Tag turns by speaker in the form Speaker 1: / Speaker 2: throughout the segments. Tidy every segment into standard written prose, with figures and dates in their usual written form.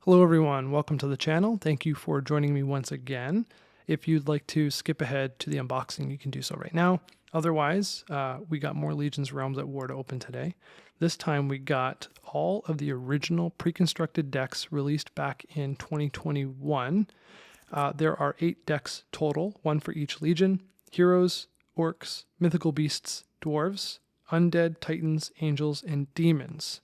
Speaker 1: Hello everyone, welcome to the channel. Thank you for joining me once again. If you'd like to skip ahead to the unboxing, you can do so right now. Otherwise, we got more Legions Realms at War to open today. This time we got all of the original pre-constructed decks released back in 2021. There are 8 decks total, one for each legion: heroes, orcs, mythical beasts, dwarves, undead, titans, angels, and demons.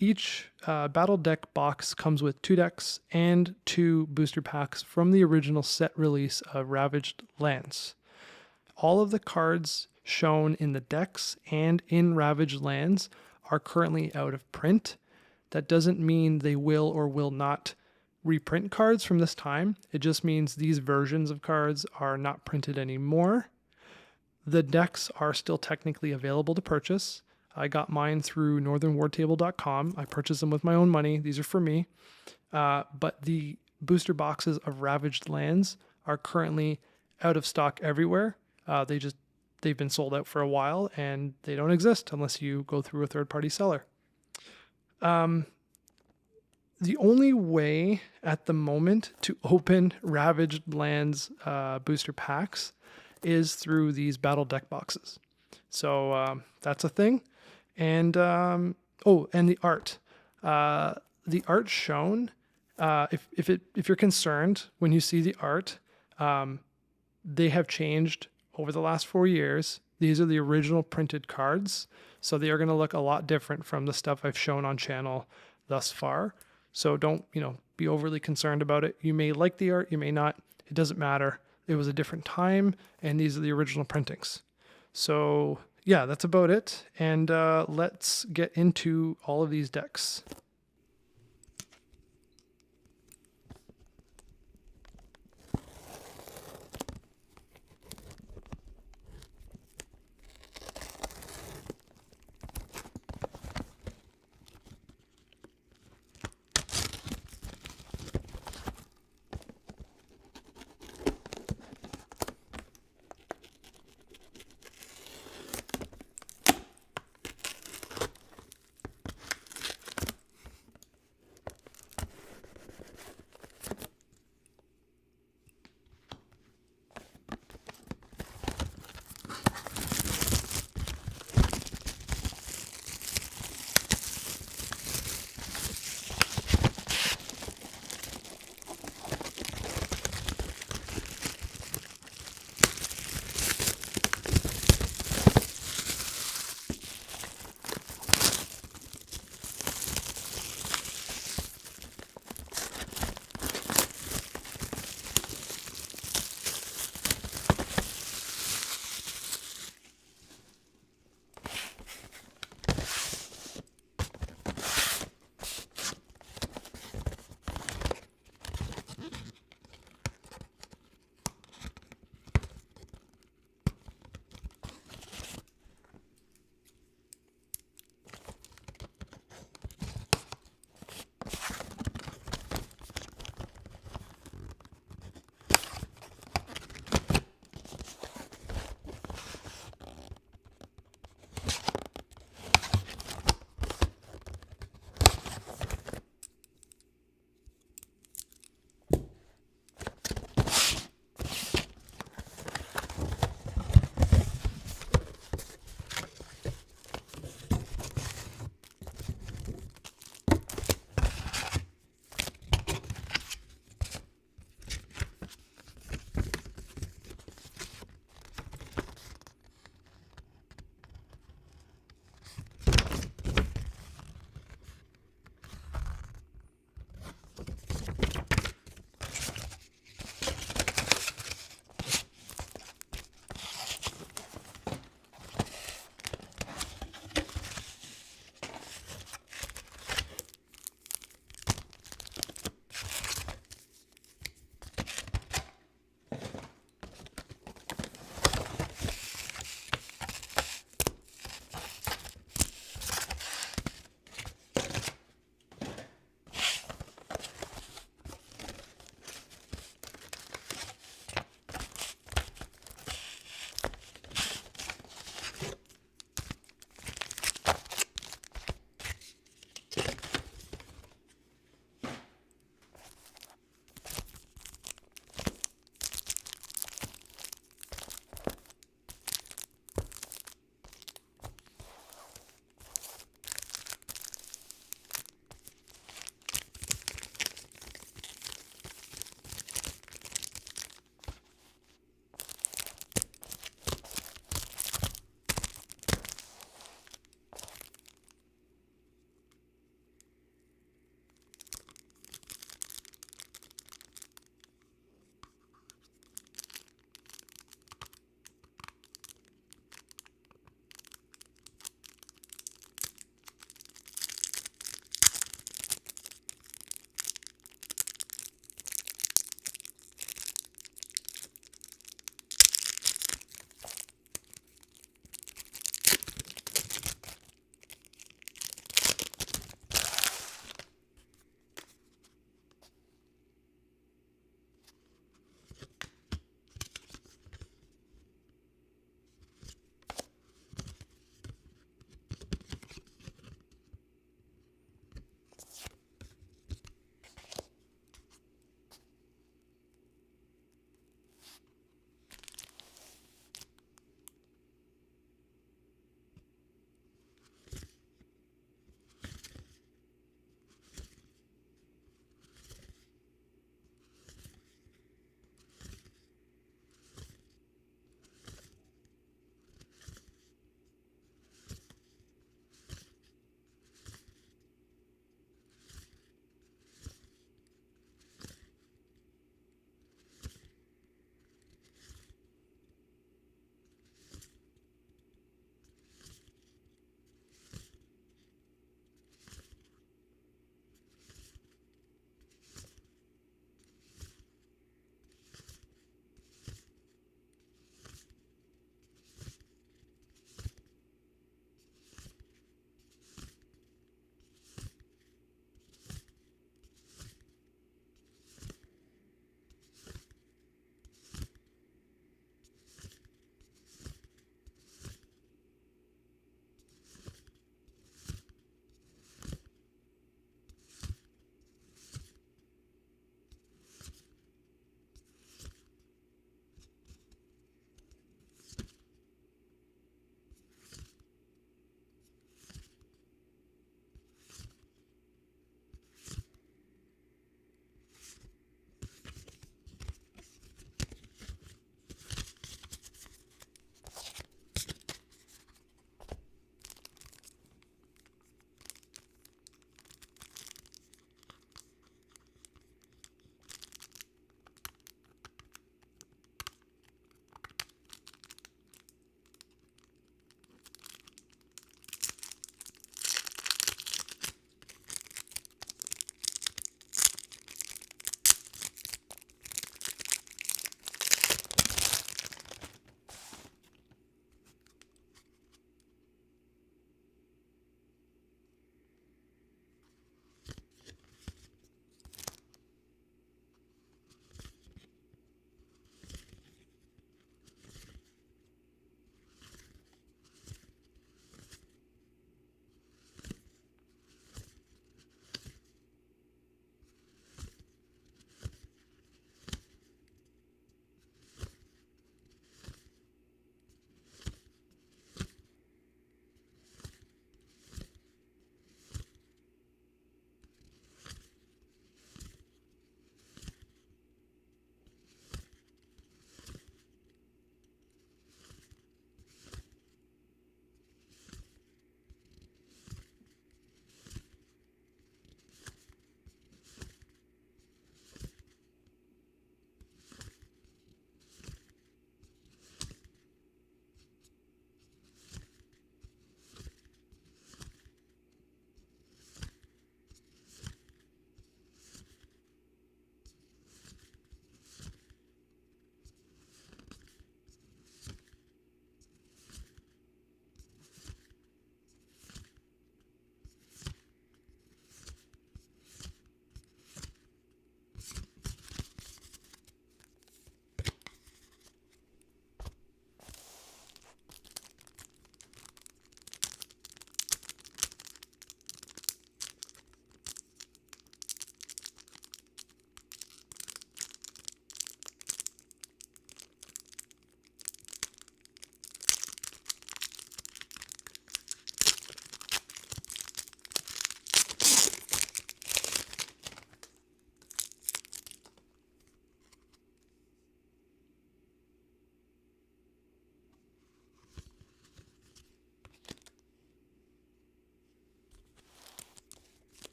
Speaker 1: Each battle deck box comes with 2 decks and 2 booster packs from the original set release of Ravaged Lands. All of the cards shown in the decks and in Ravaged Lands are currently out of print. That doesn't mean they will or will not reprint cards from this time. It just means these versions of cards are not printed anymore. The decks are still technically available to purchase. I got mine through northernwartable.com. I purchased them with my own money. These are for me. But the booster boxes of Ravaged Lands are currently out of stock everywhere. They've been sold out for a while, and they don't exist unless you go through a third-party seller. The only way at the moment to open Ravaged Lands booster packs is through these battle deck boxes. So that's a thing. And and the art. The art shown, if you're concerned when you see the art, they have changed over the last 4 years. These are the original printed cards, so they are going to look a lot different from the stuff I've shown on channel thus far. So don't, be overly concerned about it. You may like the art, you may not. It doesn't matter. It was a different time, and these are the original printings. So yeah, that's about it. And let's get into all of these decks.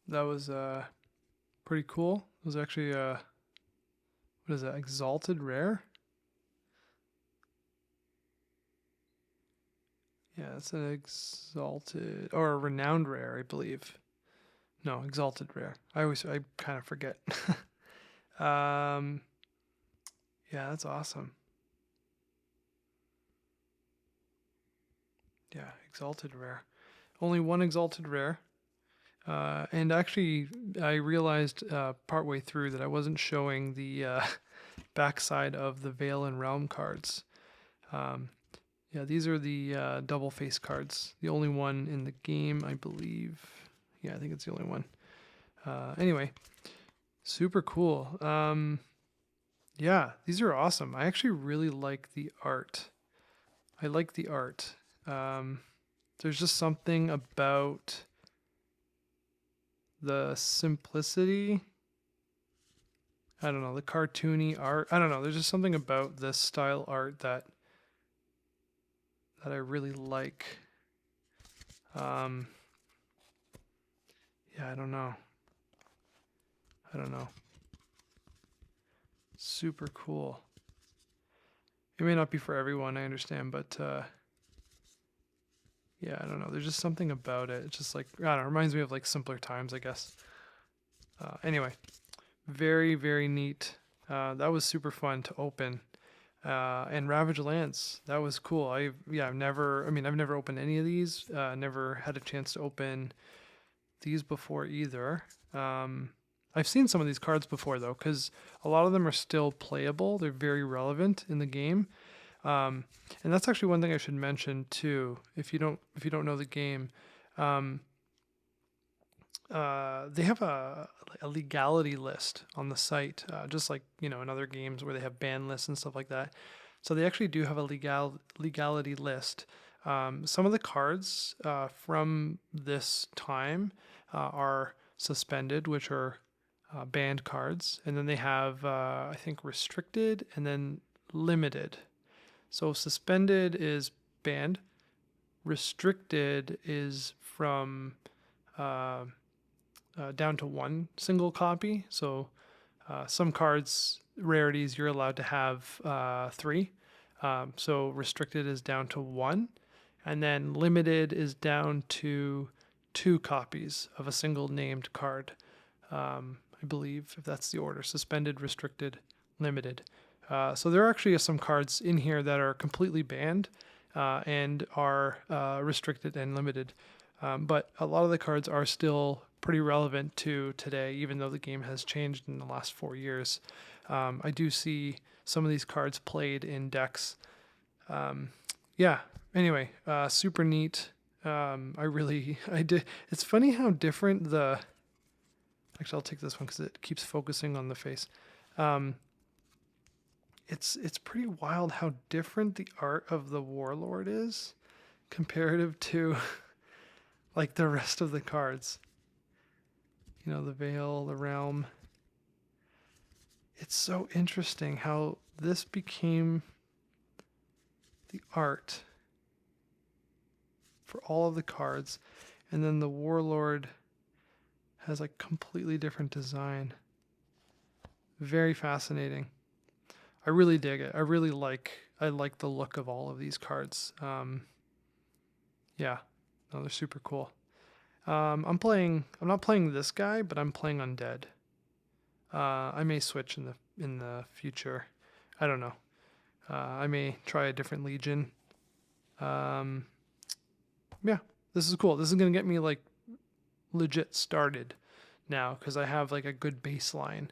Speaker 1: that was pretty cool. It was actually what is that? Exalted rare? Yeah, it's an exalted or a renowned rare, I believe. No, exalted rare. I kind of forget. um, yeah, that's awesome. Yeah, exalted rare. Only one exalted rare. And actually, I realized partway through that I wasn't showing the backside of the Veil and Realm cards. Yeah, these are the double face cards. The only one in the game, I believe. Yeah, I think it's the only one. Anyway, super cool. Yeah, these are awesome. I actually really like the art. I like the art. There's just something about the simplicity. I don't know, the cartoony art. I don't know. There's just something about this style art that I really like. Yeah, I don't know. Super cool. It may not be for everyone, I understand, but yeah, I don't know. There's just something about it. It's just like, I don't know, it reminds me of like simpler times, I guess. Anyway, very, very neat. That was super fun to open. And Ravage Lands, that was cool. I've never opened any of these. Never had a chance to open these before either. I've seen some of these cards before though, because a lot of them are still playable. They're very relevant in the game. And that's actually one thing I should mention too. If you don't know the game, they have a legality list on the site, just like in other games where they have ban lists and stuff like that. So they actually do have a legality list. Some of the cards from this time are suspended, which are banned cards, and then they have I think restricted and then limited. So suspended is banned. Restricted is from down to one single copy. So some cards, rarities, you're allowed to have 3. So restricted is down to 1. And then limited is down to 2 copies of a single named card. I believe, if that's the order: suspended, restricted, limited. So there actually are some cards in here that are completely banned and are restricted and limited. But a lot of the cards are still pretty relevant to today, even though the game has changed in the last 4 years. I do see some of these cards played in decks. Yeah, anyway, super neat. I did. It's funny how different the... Actually, I'll take this one because it keeps focusing on the face. It's pretty wild how different the art of the Warlord is comparative to like the rest of the cards. The Veil, the Realm. It's so interesting how this became the art for all of the cards, and then the Warlord has like completely different design. Very fascinating. I really dig it. I like the look of all of these cards. Yeah, no, they're super cool. I'm not playing this guy, but I'm playing Undead. I may switch in the future. I don't know. I may try a different Legion. Yeah, this is cool. This is gonna get me like legit started now because I have like a good baseline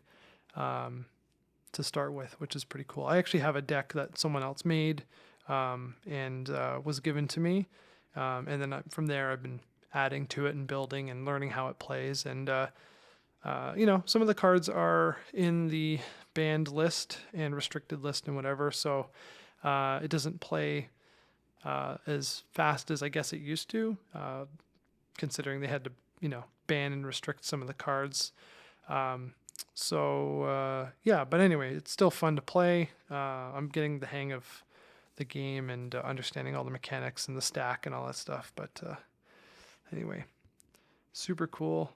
Speaker 1: to start with, which is pretty cool. I actually have a deck that someone else made and was given to me, and then from there I've been adding to it and building and learning how it plays. And some of the cards are in the banned list and restricted list and whatever, so it doesn't play as fast as I guess it used to, considering they had to ban and restrict some of the cards. Yeah, but anyway, it's still fun to play. I'm getting the hang of the game and understanding all the mechanics and the stack and all that stuff. But anyway, super cool.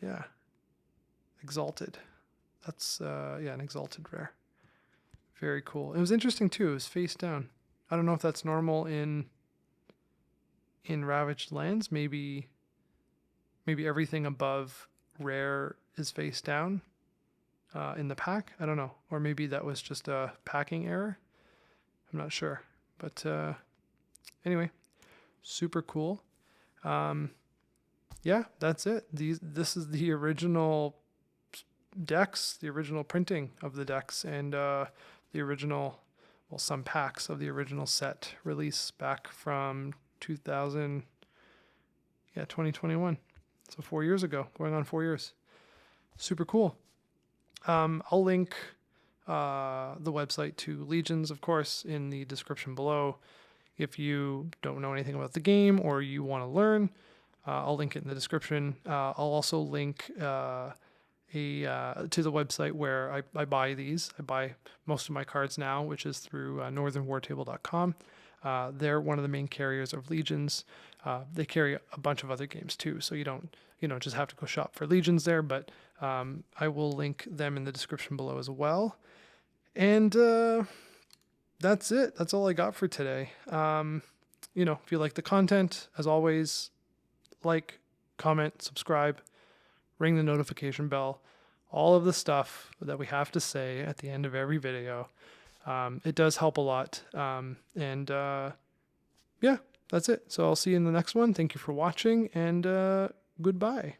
Speaker 1: Yeah. Exalted. That's, yeah, an exalted rare. Very cool. It was interesting too. It was face down. I don't know if that's normal in Ravaged Lands. Maybe everything above rare is face down in the pack. I don't know. Or maybe that was just a packing error. I'm not sure. But anyway, super cool. Yeah, that's it. This is the original decks, the original printing of the decks, and the original, well, some packs of the original set release back from 2021. So 4 years ago, going on 4 years. Super cool. I'll link the website to Legions, of course, in the description below. If you don't know anything about the game or you want to learn, I'll link it in the description. I'll also link to the website where I buy these. I buy most of my cards now, which is through northernwartable.com. They're one of the main carriers of Legions. They carry a bunch of other games too, so you don't just have to go shop for Legions there, but I will link them in the description below as well. And that's it. That's all I got for today. If you like the content, as always, like, comment, subscribe, ring the notification bell, all of the stuff that we have to say at the end of every video. It does help a lot. Yeah, that's it. So I'll see you in the next one. Thank you for watching, and goodbye.